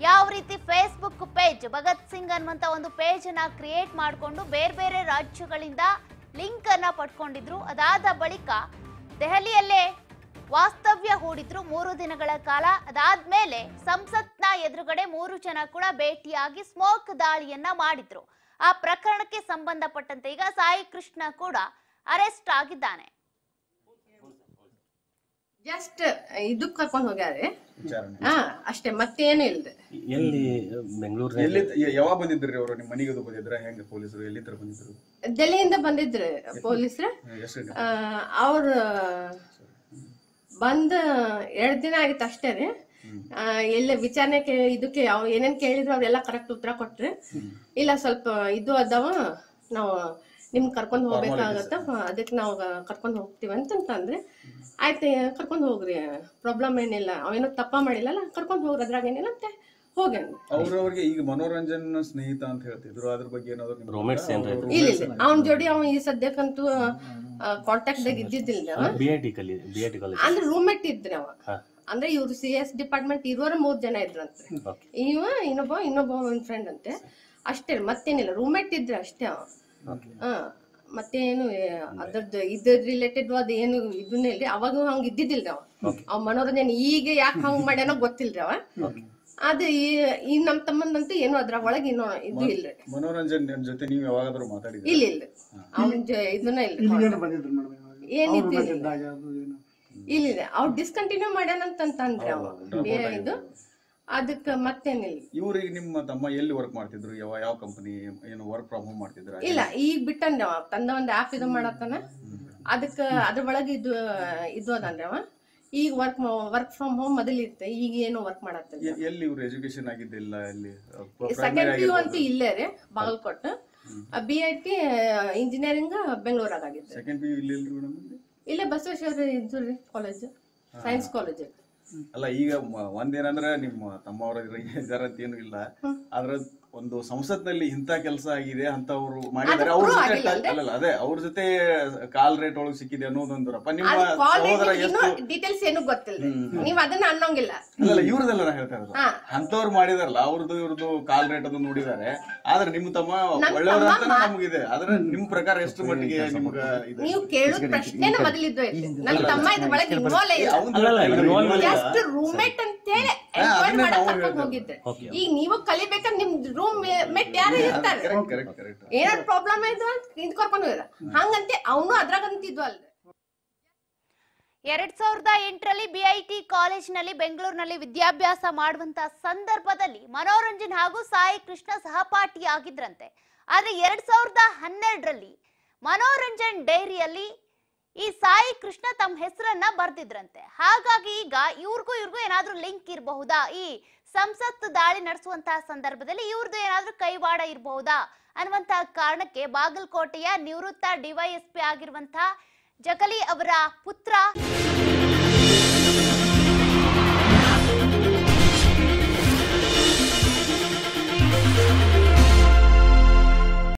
ಯಾವ ರೀತಿ Facebook page Bhagat Singh ಅನ್ನುವಂತ ಒಂದು ಪೇಜ್ ಅನ್ನ ಕ್ರಿಯೇಟ್ ಮಾಡಿಕೊಂಡು ಬೇರೆ ಬೇರೆ ರಾಜ್ಯಗಳಿಂದ ಲಿಂಕ್ ಅನ್ನ ಪಡ್ಕೊಂಡಿದ್ರು. ಅದಾದ ಬಳಿಕ ದೆಹಲಿಯಲ್ಲೇ ವಾಸ್ತವ್ಯ ಹೂಡಿದ್ರು 3 ದಿನಗಳ ಕಾಲ. ಅದಾದ್ಮೇಲೆ ಸಂಸತ್ನ ಎದುರುಗಡೆ 3 ಜನ ಕೂಡ ಭೇಟಿಯಾಗಿ ಸ್ಮೋಕ್ ದಾಳಿಯನ್ನ ಮಾಡಿದ್ರು. ಆ ಪ್ರಕರಣಕ್ಕೆ ಸಂಬಂಧಪಟ್ಟಂತೆ ಈಗ ಸಾಯಿ ಕೃಷ್ಣ ಕೂಡ ಅರೆಸ್ಟ್ ಆಗಿದ್ದಾನೆ. ಜಸ್ಟ್ ಇದಕ್ಕೆ ಕರ್ಕೊಂಡು ಹೋಗ್ಯಾರೆ ಅಷ್ಟೇ, ಮತ್ತೇನು ಇಲ್ದೆ. ಎಲ್ಲಿ ಬೆಂಗಳೂರು ಯಾವಾಗ ಬಂದಿದ್ರಿ ಅವರು? ನಿಮ್ಮ ಮನೆಗೆ ಬಂದಿದ್ರ? ಹೆಂಗ ಪೊಲೀಸರು ಎಲ್ಲಿ ತರ ಬಂದಿದ್ರು? ಡೆಲ್ಲಿಯಿಂದ ಬಂದಿದ್ರು ಪೊಲೀಸರು. ಅವ್ರ ಬಂದ 2 ದಿನ ಆಗಿತ್ತು ಅಷ್ಟೇ ರೀ. ಎಲ್ಲ ವಿಚಾರಣೆ ಇದಕ್ಕೆ ಏನೇನ್ ಕೇಳಿದ್ರು ಅವ್ರೆಲ್ಲ ಕರೆಕ್ಟ್ ಉತ್ತರ ಕೊಟ್ರಿ. ಇಲ್ಲ ಸ್ವಲ್ಪ ಇದು ಅದಾವ, ನಾವು ನಿಮ್ ಕರ್ಕೊಂಡ್ ಹೋಗ್ಬೇಕಾಗತ್ತ, ಅದಕ್ಕೆ ನಾವು ಕರ್ಕೊಂಡ್ ಹೋಗ್ತೀವಿ ಅಂತಂದ್ರೆ ಆಯ್ತು ಕರ್ಕೊಂಡ್ ಹೋಗ್ರಿ, ಪ್ರಾಬ್ಲಮ್ ಏನಿಲ್ಲ, ಅವೇನೋ ತಪ್ಪ ಮಾಡಿಲ್ಲಲ್ಲ, ಕರ್ಕೊಂಡ್ ಹೋಗ್ರಿ, ಅದ್ರಾಗ ಏನಿಲ್ಲ ಅಂತ ಹೋಗ್ಯಾನ. ಅವ್ರವ್ರಿಗೆ ಈಗ ಮನೋರಂಜನ್ ಸ್ನೇಹಿತ ಅಂತ ಹೇಳ್ತಿದ್ರು, ಅದ್ರ ಬಗ್ಗೆ ಏನಾದ್ರು ಇಲ್ಲ ಅವ್ನ ಜೋಡಿ ಅವ್ ಈ ಸದ್ಯಕ್ಕಂತೂ ಕಾಂಟ್ಯಾಕ್ಟ್ ದಾಗ ಇದ್ದಿದ್ದಿಲ್ಲ. ಅಂದ್ರೆ ರೂಮ್ಮೇಟ್ ಇದ್ರಿ ಅವ. ಅಂದ್ರೆ ಇವ್ರು CS ಡಿಪಾರ್ಟ್ಮೆಂಟ್ ಇರೋರು 3 ಜನ ಇದ್ರಂತೆ. ಇನ್ನೊಬ್ಬ ಫ್ರೆಂಡ್ ಅಂತೆ ಅಷ್ಟೇ, ಮತ್ತೇನಿಲ್ಲ. ರೂಮ್ಮೇಟ್ ಇದ್ರೆ ಅಷ್ಟೇ ಅವ. ಮತ್ತೇನು ಅದ್ರದ್ದು ಇದ್ರ ರಿಲೇಟೆಡ್ ಅದ ಏನು ಇದನ್ನೇ ಇಲ್ರಿ. ಅವಾಗ ಹಂಗ ಇದ್ದಿದ್ದಿಲ್ರಿ ಅವ ಮನೋರಂಜನೆ. ಈಗ ಯಾಕೆ ಹಂಗ ಮಾಡ್ಯಾನೋ ಗೊತ್ತಿಲ್ರಿ ಅವ. ಅದು ಈ ನಮ್ ತಮ್ಮಂದಂತೂ ಏನು ಅದ್ರ ಒಳಗೆ ಇನ್ನೂ ಇದು ಇಲ್ರಿ. ಮನೋರಂಜನ್ ಜೊತೆ ನೀವು ಯಾವಾಗಾದ್ರೂ ಮಾತಾಡಿದ್ರಿ? ಇಲ್ಲ ಅವ್ನ ಇದನ್ನ ಇಲ್ರಿ. ಏನಿದ್ದಿಲ್ಲ ಇಲ್ಲ ಅವ್ರು ಡಿಸ್ಕಂಟಿನ್ಯೂ ಮಾಡ್ಯಾನಂತಂದ್ರೆ ಅವ ಇದು, ಅದಕ್ಕೆ ಮತ್ತೇನಿಲ್ಲ. ಇವ್ರಿಗೆ ನಿಮ್ಮ ತಮ್ಮ ಎಲ್ಲಿ ವರ್ಕ್ ಮಾಡ್ತಿದ್ರು? ಯಾವ ಕಂಪನಿ? ಏನು ವರ್ಕ್ ಫ್ರಮ್ ಹೋಮ್ ಮಾಡ್ತಿದ್ರ? ಇಲ್ಲ ಈಗ ಬಿಟ್ಟನ್ರಿ ಅವ. ತಂದ ಒಂದ್ ಆಪ್ ಇದು ಮಾಡತ್ತಾನ, ಅದಕ್ಕೆ ಅದ್ರ ಒಳಗೆ ಇದು ಅದನ್ರಿ ಅವ. ಈಗ ವರ್ಕ್ ಫ್ರಮ್ ಹೋಮ್ ಮೊದಲಿರುತ್ತೆ, ಈಗ ಏನು ವರ್ಕ್ ಮಾಡತ್ತ. ಎಲ್ಲಿ ಇವ್ರು ಎಜುಕೇಶನ್ ಆಗಿದ್ದಿಲ್ಲ? ಎಲ್ಲಿ ಸೆಕೆಂಡ್ PU ಅಂತೂ ಇಲ್ಲೇ ರೀ, ಬಾಗಲಕೋಟೆ. BIT ಇಂಜಿನಿಯರಿಂಗ್ ಬೆಂಗಳೂರಾಗ ಆಗಿತ್ತು. ಸೆಕೆಂಡ್ PU ಇಲ್ಲಿ ಇಲ್ರಿ ಮೇಡಮ್? ಇಲ್ಲೇ ಬಸವೇಶ್ವರ ಇದ್ರಿ ಕಾಲೇಜ್, ಸೈನ್ಸ್ ಕಾಲೇಜ್. ಅಲ್ಲ ಈಗ ಒಂದೇನಂದ್ರೆ ನಿಮ್ಮ ತಮ್ಮವ್ರ ಇದಾರ ಅಂತ ಏನು ಇಲ್ಲ, ಆದ್ರ ಒಂದು ಸಂಸತ್ನಲ್ಲಿ ಇಂತ ಕೆಲಸ ಆಗಿದೆ ಅಂತ ಅವ್ರು ಮಾಡಿದ್ದಾರೆ. ಅವ್ರ ಜೊತೆ ಅಲ್ಲಲ್ಲ, ಅದೇ ಅವ್ರ ಜೊತೆ ಕಾಲ್ ರೇಟ್ ಒಳಗೆ ಸಿಕ್ಕಿದೆ ಅನ್ನೋದೊಂದರಪ್ಪ. ನಿಮ್ಮ ಸಹೋದರ ಎಷ್ಟು ಡೀಟೇಲ್ಸ್ ಏನು ಗೊತ್ತಿಲ್ಲ, ನೀವ್ ಅದನ್ನ ಅನ್ನೋಂಗಿಲ್ಲ. ಅಲ್ಲ ಇವ್ರದೆಲ್ಲ ನಾ ಹೇಳ್ತಾ ಇರೋದು, ಅಂತವ್ರು ಮಾಡಿದಾರಲ್ಲ ಅವ್ರದ್ದು ಇವ್ರದ್ದು ಕಾಲ್ ರೇಟ್ ಅದು ನೋಡಿದಾರೆ. ಆದ್ರೆ ನಿಮ್ಮ ತಮ್ಮ ಒಳ್ಳೆಯವ್ರ ಅಂತ ನಮಗಿದೆ. ಆದ್ರೆ ನಿಮ್ ಪ್ರಕಾರ ಎಷ್ಟು ಮಟ್ಟಿಗೆ ನಿಮ್ಗ ನೀವು ಕೇಳೋದ್ ಪ್ರಶ್ನೆನ ಮೊದಲಿದ್ದು ನನ್ನ ತಮ್ಮ ಇದ್ರ ಒಳಗೆ ಇನ್ವಾಲ್ವ್ ಜಸ್ಟ್ ರೂಮ್ಮೇಟ್ ಅಂತೇಳಿ ಎನ್ಕ್ವೈರಿ ಮಾಡಕ್ ಕರ್ಕೊಂಡು ಹೋಗಿದ್ದೆ. ಈಗ ನೀವು ಕಲಿಬೇಕಾದ್ರೆ ನಿಮ್ ರೂಮ್ ಮೇಟ್ ಯಾರು ಇರ್ತಾರೆ, ಏನಾದ್ರು ಪ್ರಾಬ್ಲಮ್ ಆಯ್ತು ಇಂತ ಕರ್ಕೊಂಡು ಹೋಗಿರ ಹಂಗಂತೆ ಅವನು ಅದ್ರಾಗಂತಿದ್ವು ಅಲ್ರಿ. 2008ರಲ್ಲಿ BIT ಕಾಲೇಜಿನಲ್ಲಿ ಬೆಂಗಳೂರಿನಲ್ಲಿ ವಿದ್ಯಾಭ್ಯಾಸ ಮಾಡುವಂತ ಸಂದರ್ಭದಲ್ಲಿ ಮನೋರಂಜನ್ ಹಾಗೂ ಸಾಯಿ ಕೃಷ್ಣ ಸಹಪಾಠಿಯಾಗಿದ್ರಂತೆ. ಆದ್ರೆ 2012ರಲ್ಲಿ ಮನೋರಂಜನ್ ಡೈರಿಯಲ್ಲಿ ಈ ಸಾಯಿ ಕೃಷ್ಣ ತಮ್ಮ ಹೆಸರನ್ನ ಬರ್ದಿದ್ರಂತೆ. ಹಾಗಾಗಿ ಈಗ ಇವ್ರಿಗೂ ಏನಾದ್ರೂ ಲಿಂಕ್ ಇರಬಹುದಾ? ಈ ಸಂಸತ್ ದಾಳಿ ನಡೆಸುವಂತಹ ಸಂದರ್ಭದಲ್ಲಿ ಇವ್ರದ್ದು ಏನಾದ್ರೂ ಕೈವಾಡ ಇರಬಹುದಾ ಅನ್ನುವಂತಹ ಕಾರಣಕ್ಕೆ ಬಾಗಲಕೋಟೆಯ ನಿವೃತ್ತ DYSP ಆಗಿರುವಂತಹ ಜಕಲಿ ಅವರ ಪುತ್ರ